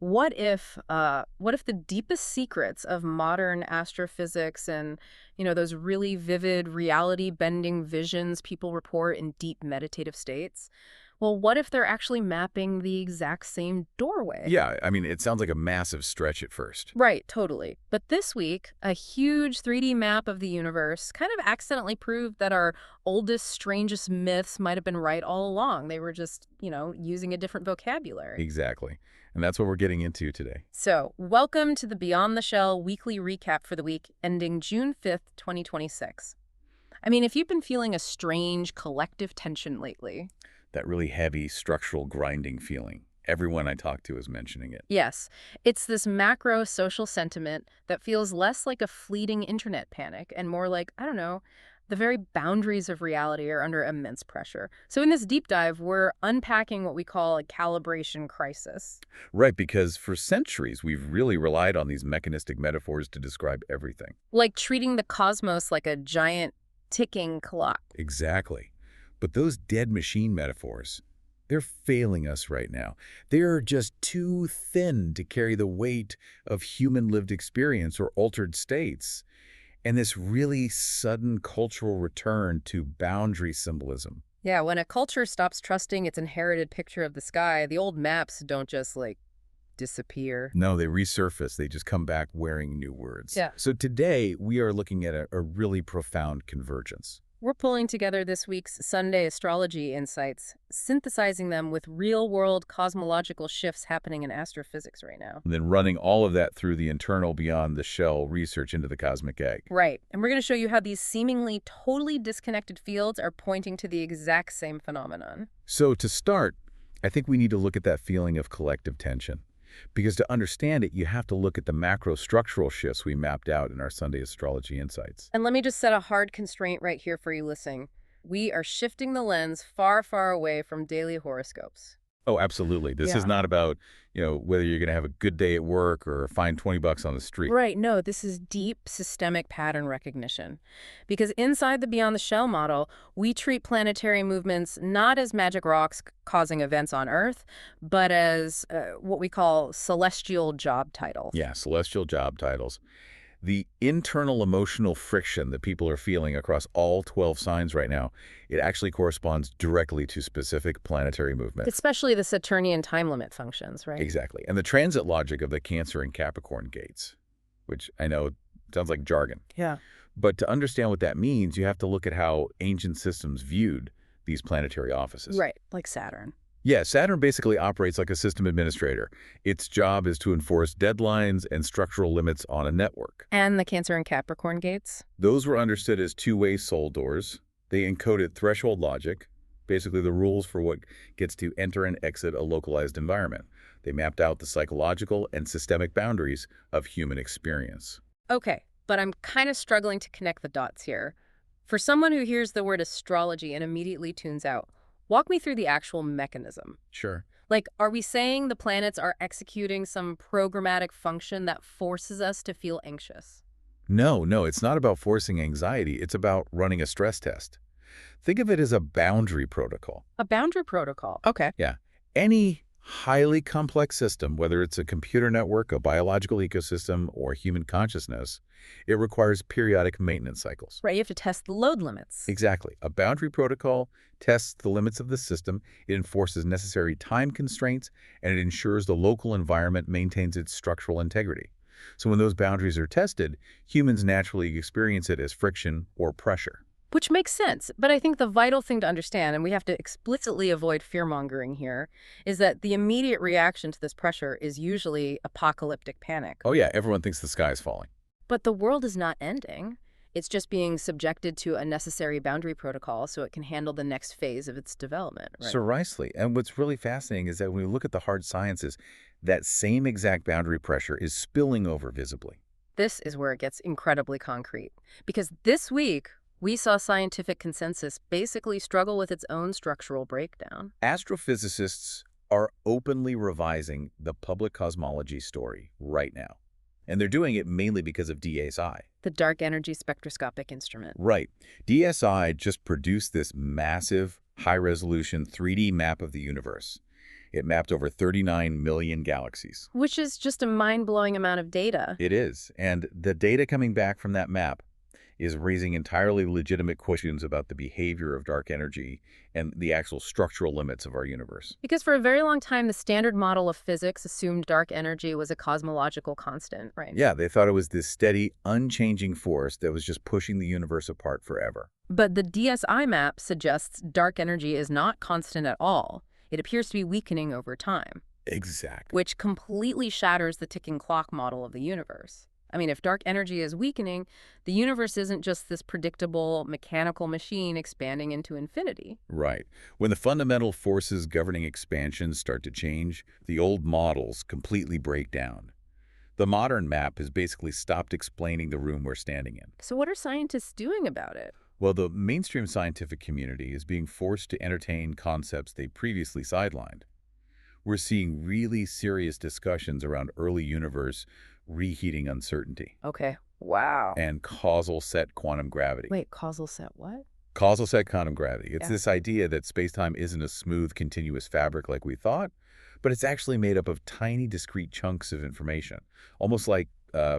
What if the deepest secrets of modern astrophysics and, those really vivid reality-bending visions people report in deep meditative states, well, what if they're actually mapping the exact same doorway? Yeah, I mean, it sounds like a massive stretch at first. Right, totally. But this week, a huge 3D map of the universe kind of accidentally proved that our oldest, strangest myths might have been right all along. They were just, using a different vocabulary. Exactly. And that's what we're getting into today. So, welcome to the Beyond the Shell weekly recap for the week ending June 5th, 2026. I mean, if you've been feeling a strange collective tension lately. That really heavy structural grinding feeling. Everyone I talk to is mentioning it. Yes, it's this macro social sentiment that feels less like a fleeting internet panic and more like, I don't know, the very boundaries of reality are under immense pressure. So in this deep dive, we're unpacking what we call a calibration crisis. Right, because for centuries, we've really relied on these mechanistic metaphors to describe everything. Like treating the cosmos like a giant ticking clock. Exactly. But those dead machine metaphors, they're failing us right now. They're just too thin to carry the weight of human lived experience or altered states. And this really sudden cultural return to boundary symbolism. Yeah, when a culture stops trusting its inherited picture of the sky, the old maps don't just, disappear. No, they resurface. They just come back wearing new words. Yeah. So today, we are looking at a really profound convergence. We're pulling together this week's Sunday astrology insights, synthesizing them with real-world cosmological shifts happening in astrophysics right now. And then running all of that through the internal beyond the shell research into the cosmic egg. Right, and we're going to show you how these seemingly totally disconnected fields are pointing to the exact same phenomenon. So to start, I think we need to look at that feeling of collective tension. Because to understand it, you have to look at the macro structural shifts we mapped out in our Sunday astrology insights. And let me just set a hard constraint right here for you listening. We are shifting the lens far, far away from daily horoscopes. Oh, absolutely. This is Yeah. not about, whether you're going to have a good day at work or find 20 bucks on the street. Right, no, this is deep systemic pattern recognition. Because inside the Beyond the Shell model, we treat planetary movements not as magic rocks causing events on Earth, but as what we call celestial job titles. Yeah, celestial job titles. The internal emotional friction that people are feeling across all 12 signs right now, it actually corresponds directly to specific planetary movement. Especially the Saturnian time limit functions, right? Exactly. And the transit logic of the Cancer and Capricorn gates, which I know sounds like jargon. Yeah. But to understand what that means, you have to look at how ancient systems viewed these planetary offices. Right, like Saturn. Yeah, Saturn basically operates like a system administrator. Its job is to enforce deadlines and structural limits on a network. And the Cancer and Capricorn gates? Those were understood as two-way soul doors. They encoded threshold logic, basically the rules for what gets to enter and exit a localized environment. They mapped out the psychological and systemic boundaries of human experience. Okay, but I'm kind of struggling to connect the dots here. For someone who hears the word astrology and immediately tunes out, walk me through the actual mechanism. Sure. Like, are we saying the planets are executing some programmatic function that forces us to feel anxious? No, it's not about forcing anxiety. It's about running a stress test. Think of it as a boundary protocol. A boundary protocol. Okay. Yeah. Any highly complex system, whether it's a computer network, a biological ecosystem, or human consciousness, it requires periodic maintenance cycles. Right, you have to test the load limits. Exactly. A boundary protocol tests the limits of the system, it enforces necessary time constraints, and it ensures the local environment maintains its structural integrity. So when those boundaries are tested, humans naturally experience it as friction or pressure. Which makes sense, but I think the vital thing to understand, and we have to explicitly avoid fear-mongering here, is that the immediate reaction to this pressure is usually apocalyptic panic. Oh yeah, everyone thinks the sky is falling. But the world is not ending. It's just being subjected to a necessary boundary protocol so it can handle the next phase of its development. Right? Precisely. And what's really fascinating is that when we look at the hard sciences, that same exact boundary pressure is spilling over visibly. This is where it gets incredibly concrete. Because this week, we saw scientific consensus basically struggle with its own structural breakdown. Astrophysicists are openly revising the public cosmology story right now. And they're doing it mainly because of DSI. The dark energy spectroscopic instrument. Right. DSI just produced this massive, high-resolution 3D map of the universe. It mapped over 39 million galaxies. Which is just a mind-blowing amount of data. It is. And the data coming back from that map is raising entirely legitimate questions about the behavior of dark energy and the actual structural limits of our universe. Because for a very long time, the standard model of physics assumed dark energy was a cosmological constant, right? Yeah, they thought it was this steady, unchanging force that was just pushing the universe apart forever. But the DSI map suggests dark energy is not constant at all. It appears to be weakening over time, Exactly. which completely shatters the ticking clock model of the universe. I mean, if dark energy is weakening, the universe isn't just this predictable mechanical machine expanding into infinity. Right. When the fundamental forces governing expansion start to change, the old models completely break down. The modern map has basically stopped explaining the room we're standing in. So what are scientists doing about it? Well, the mainstream scientific community is being forced to entertain concepts they previously sidelined. We're seeing really serious discussions around early universe reheating uncertainty Okay. Wow. and causal set quantum gravity. Wait, causal set what? Causal set quantum gravity. It's Yeah. this idea that spacetime isn't a smooth, continuous fabric like we thought, but it's actually made up of tiny, discrete chunks of information, almost like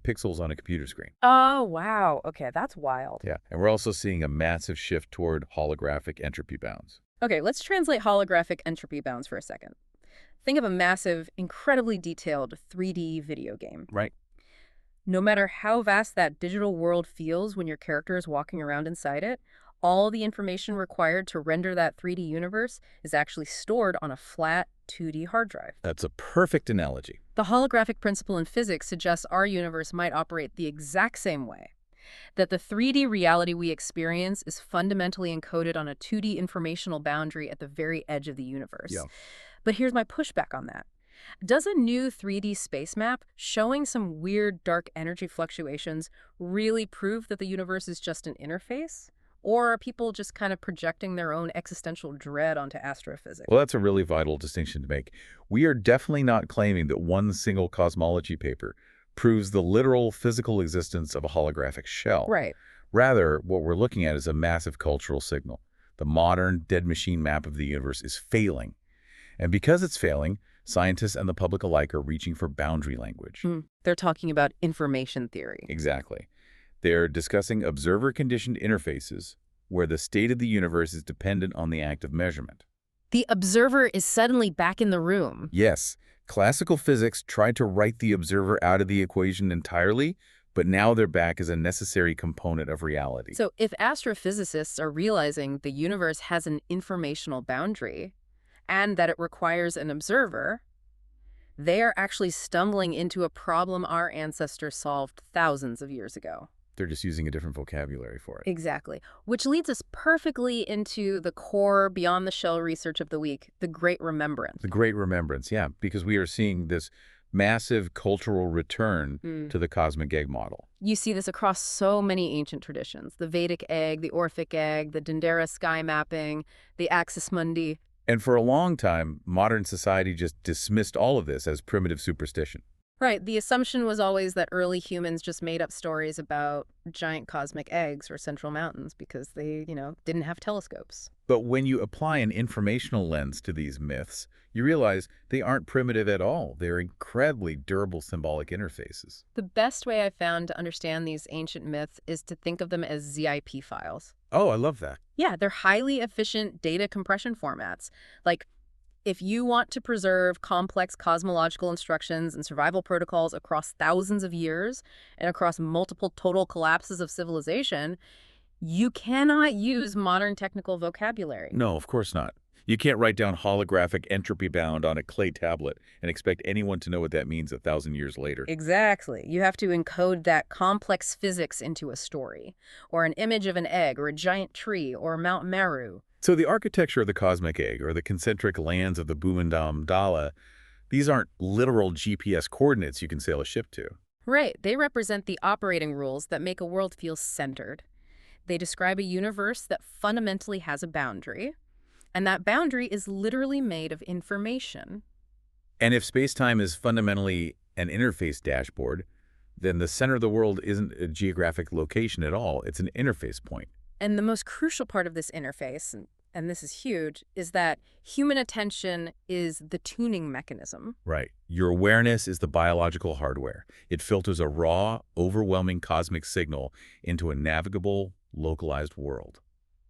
pixels on a computer screen. Oh, wow. Okay, that's wild. Yeah, and we're also seeing a massive shift toward holographic entropy bounds. Okay, let's translate holographic entropy bounds for a second. Think of a massive, incredibly detailed 3D video game. Right. No matter how vast that digital world feels when your character is walking around inside it, all the information required to render that 3D universe is actually stored on a flat 2D hard drive. That's a perfect analogy. The holographic principle in physics suggests our universe might operate the exact same way. That the 3D reality we experience is fundamentally encoded on a 2D informational boundary at the very edge of the universe. Yeah. But here's my pushback on that. Does a new 3D space map showing some weird dark energy fluctuations really prove that the universe is just an interface? Or are people just kind of projecting their own existential dread onto astrophysics? Well, that's a really vital distinction to make. We are definitely not claiming that one single cosmology paper proves the literal physical existence of a holographic shell. Right. Rather, what we're looking at is a massive cultural signal. The modern dead machine map of the universe is failing. And because it's failing, scientists and the public alike are reaching for boundary language. They're talking about information theory. Exactly. They're discussing observer-conditioned interfaces where the state of the universe is dependent on the act of measurement. The observer is suddenly back in the room. Yes, classical physics tried to write the observer out of the equation entirely, but now they're back as a necessary component of reality. So if astrophysicists are realizing the universe has an informational boundary and that it requires an observer, they are actually stumbling into a problem our ancestors solved thousands of years ago. They're just using a different vocabulary for it. Exactly. Which leads us perfectly into the core beyond the shell research of the week, the Great Remembrance. The Great Remembrance, yeah, because we are seeing this massive cultural return to the cosmic egg model. You see this across so many ancient traditions: the Vedic egg, the Orphic egg, the Dendera sky mapping, the Axis Mundi. And for a long time, modern society just dismissed all of this as primitive superstition. Right. The assumption was always that early humans just made up stories about giant cosmic eggs or central mountains because they, didn't have telescopes. But when you apply an informational lens to these myths, you realize they aren't primitive at all. They're incredibly durable symbolic interfaces. The best way I found to understand these ancient myths is to think of them as ZIP files. Oh, I love that. Yeah, they're highly efficient data compression formats. Like, if you want to preserve complex cosmological instructions and survival protocols across thousands of years and across multiple total collapses of civilization, you cannot use modern technical vocabulary. No, of course not. You can't write down holographic entropy bound on a clay tablet and expect anyone to know what that means 1,000 years later. Exactly. You have to encode that complex physics into a story, or an image of an egg, or a giant tree, or Mount Meru. So the architecture of the cosmic egg, or the concentric lands of the Bhumandam Dala, these aren't literal GPS coordinates you can sail a ship to. Right. They represent the operating rules that make a world feel centered. They describe a universe that fundamentally has a boundary, and that boundary is literally made of information. And if space-time is fundamentally an interface dashboard, then the center of the world isn't a geographic location at all. It's an interface point. And the most crucial part of this interface, and and this is huge, is that human attention is the tuning mechanism. Right. Your awareness is the biological hardware. It filters a raw, overwhelming cosmic signal into a navigable, localized world.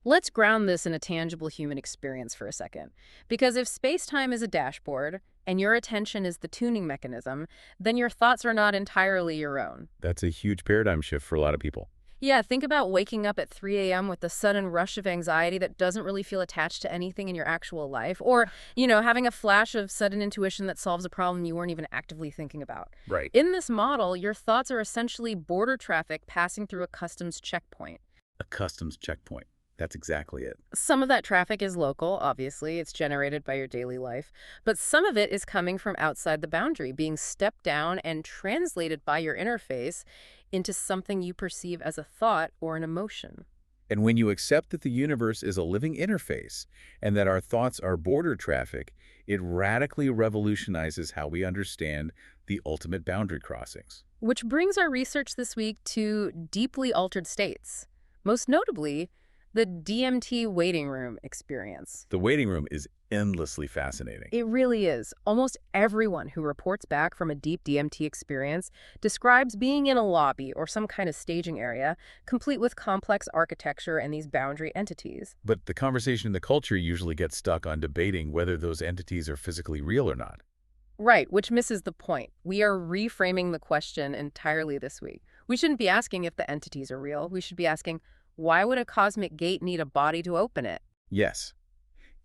Let's ground this in a tangible human experience for a second. Because if space-time is a dashboard and your attention is the tuning mechanism, then your thoughts are not entirely your own. That's a huge paradigm shift for a lot of people. Yeah, think about waking up at 3 a.m. with a sudden rush of anxiety that doesn't really feel attached to anything in your actual life. Or, having a flash of sudden intuition that solves a problem you weren't even actively thinking about. Right. In this model, your thoughts are essentially border traffic passing through a customs checkpoint. A customs checkpoint. That's exactly it. Some of that traffic is local, obviously. It's generated by your daily life. But some of it is coming from outside the boundary, being stepped down and translated by your interface into something you perceive as a thought or an emotion. And when you accept that the universe is a living interface and that our thoughts are border traffic, it radically revolutionizes how we understand the ultimate boundary crossings. Which brings our research this week to deeply altered states. Most notably, the DMT waiting room experience. The waiting room is endlessly fascinating. It really is. Almost everyone who reports back from a deep DMT experience describes being in a lobby or some kind of staging area, complete with complex architecture and these boundary entities. But the conversation in the culture usually gets stuck on debating whether those entities are physically real or not. Right, which misses the point. We are reframing the question entirely this week. We shouldn't be asking if the entities are real. We should be asking, why would a cosmic gate need a body to open it? Yes.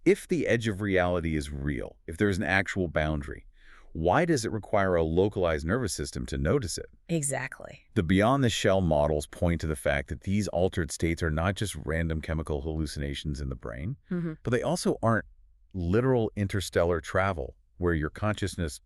If the edge of reality is real, if there's an actual boundary, why does it require a localized nervous system to notice it? Exactly. The beyond-the-shell models point to the fact that these altered states are not just random chemical hallucinations in the brain, but they also aren't literal interstellar travel where your consciousness,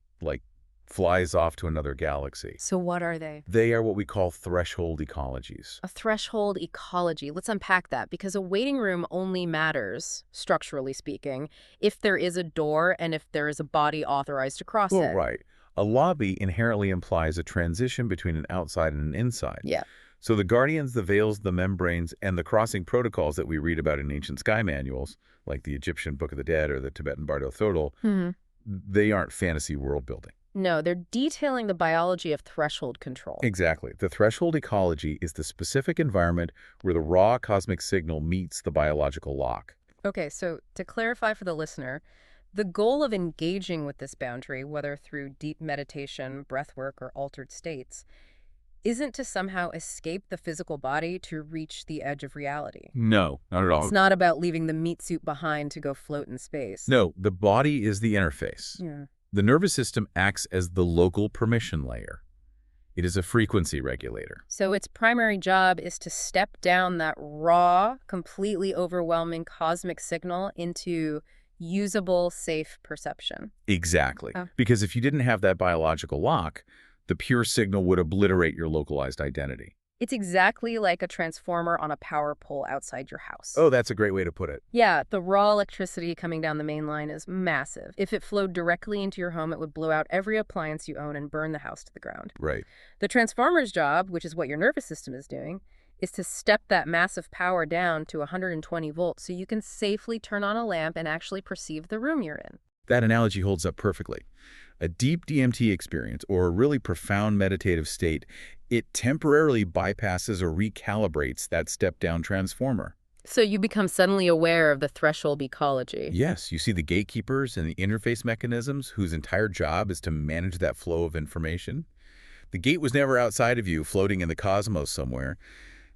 flies off to another galaxy. So what are they? They are what we call threshold ecologies. A threshold ecology. Let's unpack that, because a waiting room only matters, structurally speaking, if there is a door and if there is a body authorized to cross Well, it. right. A lobby inherently implies a transition between an outside and an inside. Yeah. So the guardians, the veils, the membranes, and the crossing protocols that we read about in ancient sky manuals, like the Egyptian Book of the Dead or the Tibetan Bardo Thodol, they aren't fantasy world building. No, they're detailing the biology of threshold control. Exactly. The threshold ecology is the specific environment where the raw cosmic signal meets the biological lock. Okay, so to clarify for the listener, the goal of engaging with this boundary, whether through deep meditation, breathwork, or altered states, isn't to somehow escape the physical body to reach the edge of reality. No, not at all. It's not about leaving the meat suit behind to go float in space. No, the body is the interface. Yeah. The nervous system acts as the local permission layer. It is a frequency regulator. So its primary job is to step down that raw, completely overwhelming cosmic signal into usable, safe perception. Exactly. Oh. Because if you didn't have that biological lock, the pure signal would obliterate your localized identity. It's exactly like a transformer on a power pole outside your house. Oh, that's a great way to put it. Yeah, the raw electricity coming down the main line is massive. If it flowed directly into your home, it would blow out every appliance you own and burn the house to the ground. Right. The transformer's job, which is what your nervous system is doing, is to step that massive power down to 120 volts so you can safely turn on a lamp and actually perceive the room you're in. That analogy holds up perfectly. A deep DMT experience, or a really profound meditative state, it temporarily bypasses or recalibrates that step-down transformer. So you become suddenly aware of the threshold ecology. Yes, you see the gatekeepers and the interface mechanisms whose entire job is to manage that flow of information. The gate was never outside of you, floating in the cosmos somewhere.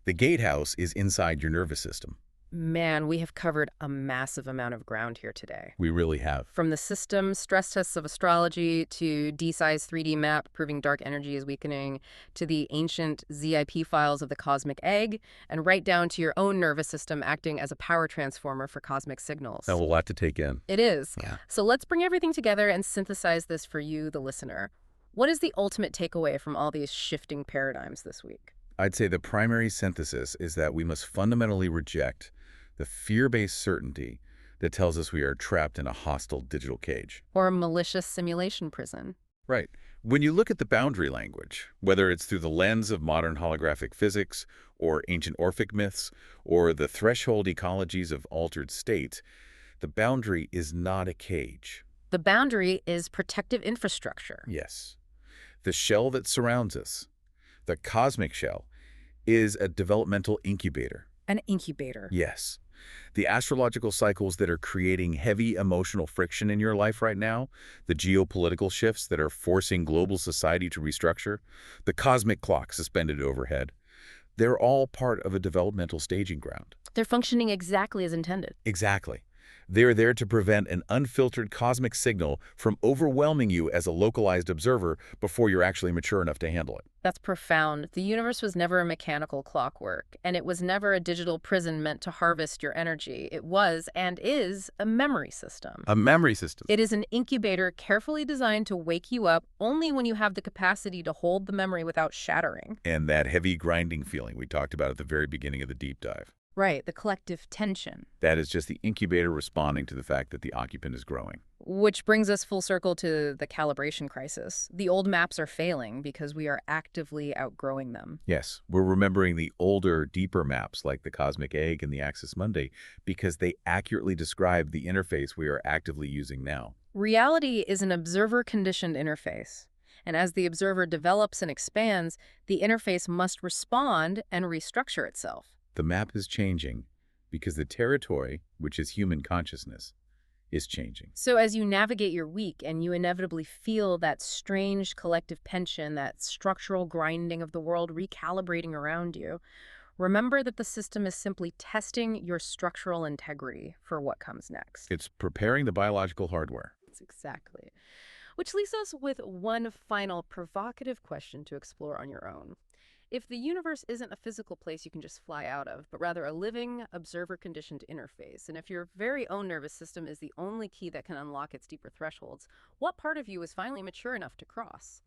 The gatehouse is inside your nervous system. Man, we have covered a massive amount of ground here today. We really have. From the system stress tests of astrology to D-size 3D map proving dark energy is weakening, to the ancient ZIP files of the cosmic egg, and right down to your own nervous system acting as a power transformer for cosmic signals. That's a lot to take in. It is. Yeah. So let's bring everything together and synthesize this for you, the listener. What is the ultimate takeaway from all these shifting paradigms this week? I'd say the primary synthesis is that we must fundamentally reject the fear-based certainty that tells us we are trapped in a hostile digital cage. Or a malicious simulation prison. Right. When you look at the boundary language, whether it's through the lens of modern holographic physics or ancient Orphic myths or the threshold ecologies of altered states, the boundary is not a cage. The boundary is protective infrastructure. Yes. The shell that surrounds us, the cosmic shell, is a developmental incubator. An incubator. Yes. The astrological cycles that are creating heavy emotional friction in your life right now, the geopolitical shifts that are forcing global society to restructure, the cosmic clock suspended overhead, they're all part of a developmental staging ground. They're functioning exactly as intended. Exactly. They're there to prevent an unfiltered cosmic signal from overwhelming you as a localized observer before you're actually mature enough to handle it. That's profound. The universe was never a mechanical clockwork, and it was never a digital prison meant to harvest your energy. It was, and is, a memory system. A memory system. It is an incubator carefully designed to wake you up only when you have the capacity to hold the memory without shattering. And that heavy grinding feeling we talked about at the very beginning of the deep dive. Right, the collective tension. That is just the incubator responding to the fact that the occupant is growing. Which brings us full circle to the calibration crisis. The old maps are failing because we are actively outgrowing them. Yes, we're remembering the older, deeper maps like the Cosmic Egg and the Axis Mundi because they accurately describe the interface we are actively using now. Reality is an observer-conditioned interface. And as the observer develops and expands, the interface must respond and restructure itself. The map is changing because the territory, which is human consciousness, is changing. So as you navigate your week and you inevitably feel that strange collective tension, that structural grinding of the world recalibrating around you, remember that the system is simply testing your structural integrity for what comes next. It's preparing the biological hardware. That's exactly. Which leaves us with one final provocative question to explore on your own. If the universe isn't a physical place you can just fly out of, but rather a living, observer-conditioned interface, and if your very own nervous system is the only key that can unlock its deeper thresholds, what part of you is finally mature enough to cross?